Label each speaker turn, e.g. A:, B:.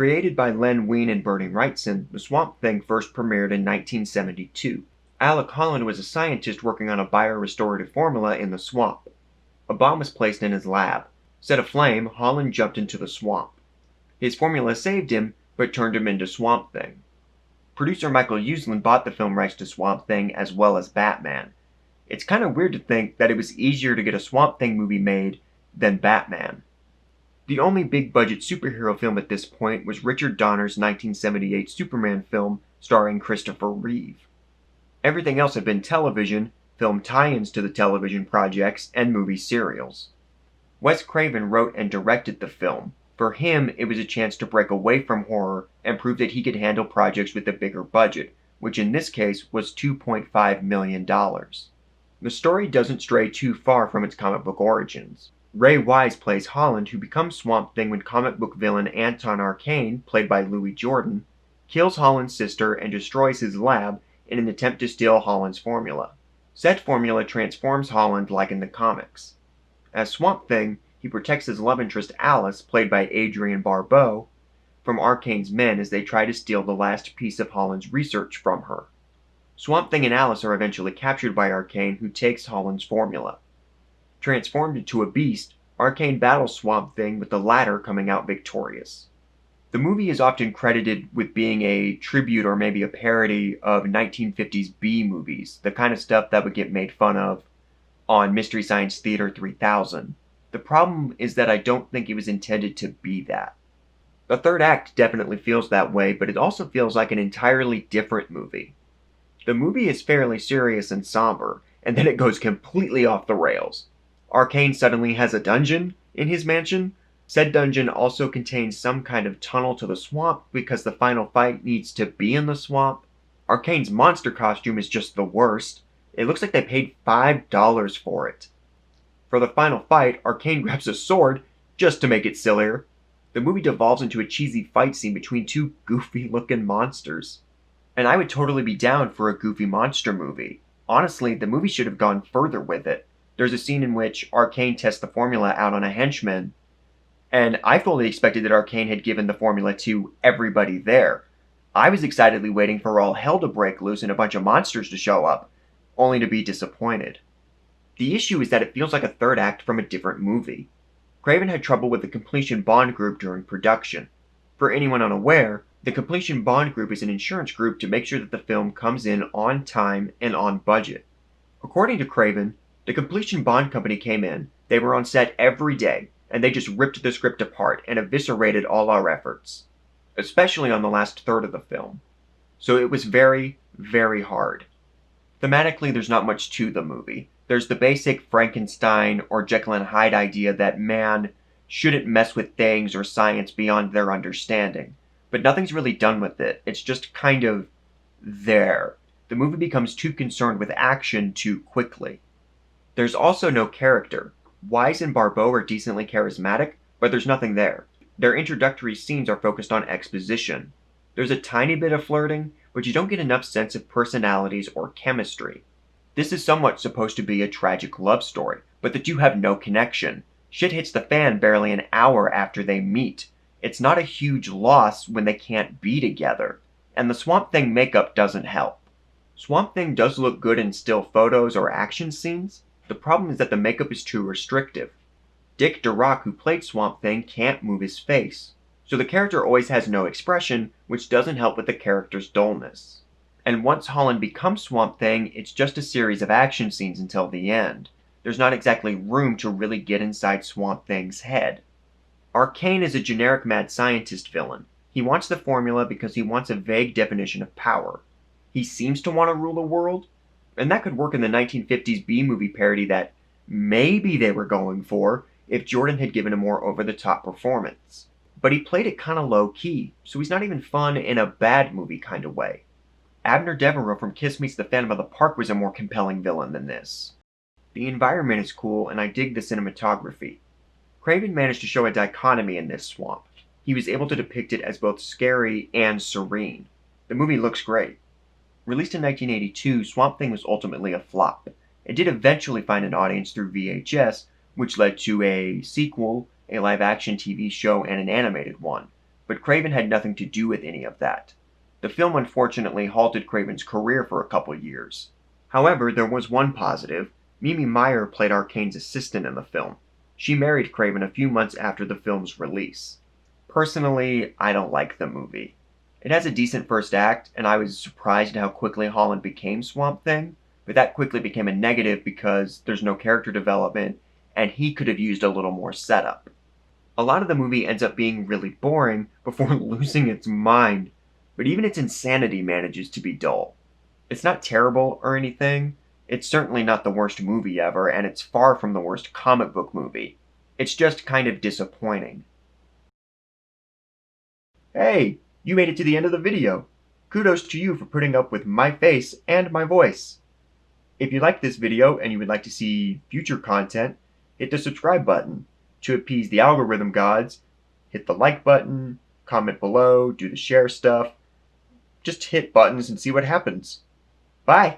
A: Created by Len Wein and Bernie Wrightson, The Swamp Thing first premiered in 1972. Alec Holland was a scientist working on a biorestorative formula in the swamp. A bomb was placed in his lab. Set aflame, Holland jumped into the swamp. His formula saved him, but turned him into Swamp Thing. Producer Michael Uslan bought the film rights to Swamp Thing as well as Batman. It's kind of weird to think that it was easier to get a Swamp Thing movie made than Batman. The only big-budget superhero film at this point was Richard Donner's 1978 Superman film starring Christopher Reeve. Everything else had been television, film tie-ins to the television projects, and movie serials. Wes Craven wrote and directed the film. For him, it was a chance to break away from horror and prove that he could handle projects with a bigger budget, which in this case was $2.5 million. The story doesn't stray too far from its comic book origins. Ray Wise plays Holland, who becomes Swamp Thing when comic book villain Anton Arcane, played by Louis Jordan, kills Holland's sister and destroys his lab in an attempt to steal Holland's formula. Said formula transforms Holland like in the comics. As Swamp Thing, he protects his love interest Alice, played by Adrienne Barbeau, from Arcane's men as they try to steal the last piece of Holland's research from her. Swamp Thing and Alice are eventually captured by Arcane, who takes Holland's formula. Transformed into a beast, Arcane battles Swamp Thing, with the latter coming out victorious. The movie is often credited with being a tribute or maybe a parody of 1950s B movies, the kind of stuff that would get made fun of on Mystery Science Theater 3000. The problem is that I don't think it was intended to be that. The third act definitely feels that way, but it also feels like an entirely different movie. The movie is fairly serious and somber, and then it goes completely off the rails. Arcane suddenly has a dungeon in his mansion. Said dungeon also contains some kind of tunnel to the swamp because the final fight needs to be in the swamp. Arcane's monster costume is just the worst. It looks like they paid $5 for it. For the final fight, Arcane grabs a sword just to make it sillier. The movie devolves into a cheesy fight scene between two goofy-looking monsters. And I would totally be down for a goofy monster movie. Honestly, the movie should have gone further with it. There's a scene in which Arcane tests the formula out on a henchman, and I fully expected that Arcane had given the formula to everybody there. I was excitedly waiting for all hell to break loose and a bunch of monsters to show up, only to be disappointed. The issue is that it feels like a third act from a different movie. Craven had trouble with the Completion Bond Group during production. For anyone unaware, the Completion Bond Group is an insurance group to make sure that the film comes in on time and on budget. According to Craven, the Completion Bond Company came in, they were on set every day, and they just ripped the script apart and eviscerated all our efforts, especially on the last third of the film. So it was very, very hard. Thematically, there's not much to the movie. There's the basic Frankenstein or Jekyll and Hyde idea that man shouldn't mess with things or science beyond their understanding, but nothing's really done with it. It's just kind of there. The movie becomes too concerned with action too quickly. There's also no character. Wise and Barbeau are decently charismatic, but there's nothing there. Their introductory scenes are focused on exposition. There's a tiny bit of flirting, but you don't get enough sense of personalities or chemistry. This is somewhat supposed to be a tragic love story, but the two have no connection. Shit hits the fan barely an hour after they meet. It's not a huge loss when they can't be together. And the Swamp Thing makeup doesn't help. Swamp Thing does look good in still photos or action scenes. The problem is that the makeup is too restrictive. Dick Durock, who played Swamp Thing, can't move his face. So the character always has no expression, which doesn't help with the character's dullness. And once Holland becomes Swamp Thing, it's just a series of action scenes until the end. There's not exactly room to really get inside Swamp Thing's head. Arcane is a generic mad scientist villain. He wants the formula because he wants a vague definition of power. He seems to want to rule the world, and that could work in the 1950s B-movie parody that maybe they were going for if Jordan had given a more over-the-top performance. But he played it kind of low-key, so he's not even fun in a bad movie kind of way. Abner Devereaux from Kiss Meets the Phantom of the Park was a more compelling villain than this. The environment is cool, and I dig the cinematography. Craven managed to show a dichotomy in this swamp. He was able to depict it as both scary and serene. The movie looks great. Released in 1982, Swamp Thing was ultimately a flop. It did eventually find an audience through VHS, which led to a sequel, a live-action TV show, and an animated one. but Craven had nothing to do with any of that. The film unfortunately halted Craven's career for a couple years. However, there was one positive. Mimi Meyer played Arcane's assistant in the film. She married Craven a few months after the film's release. Personally, I don't like the movie. It has a decent first act, and I was surprised at how quickly Holland became Swamp Thing, but that quickly became a negative because there's no character development, and he could have used a little more setup. A lot of the movie ends up being really boring before losing its mind, but even its insanity manages to be dull. It's not terrible or anything. It's certainly not the worst movie ever, and it's far from the worst comic book movie. It's just kind of disappointing. Hey, you made it to the end of the video. Kudos to you for putting up with my face and my voice. If you liked this video and you would like to see future content, hit the subscribe button. To appease the algorithm gods, hit the like button, comment below, do the share stuff. Just hit buttons and see what happens. Bye!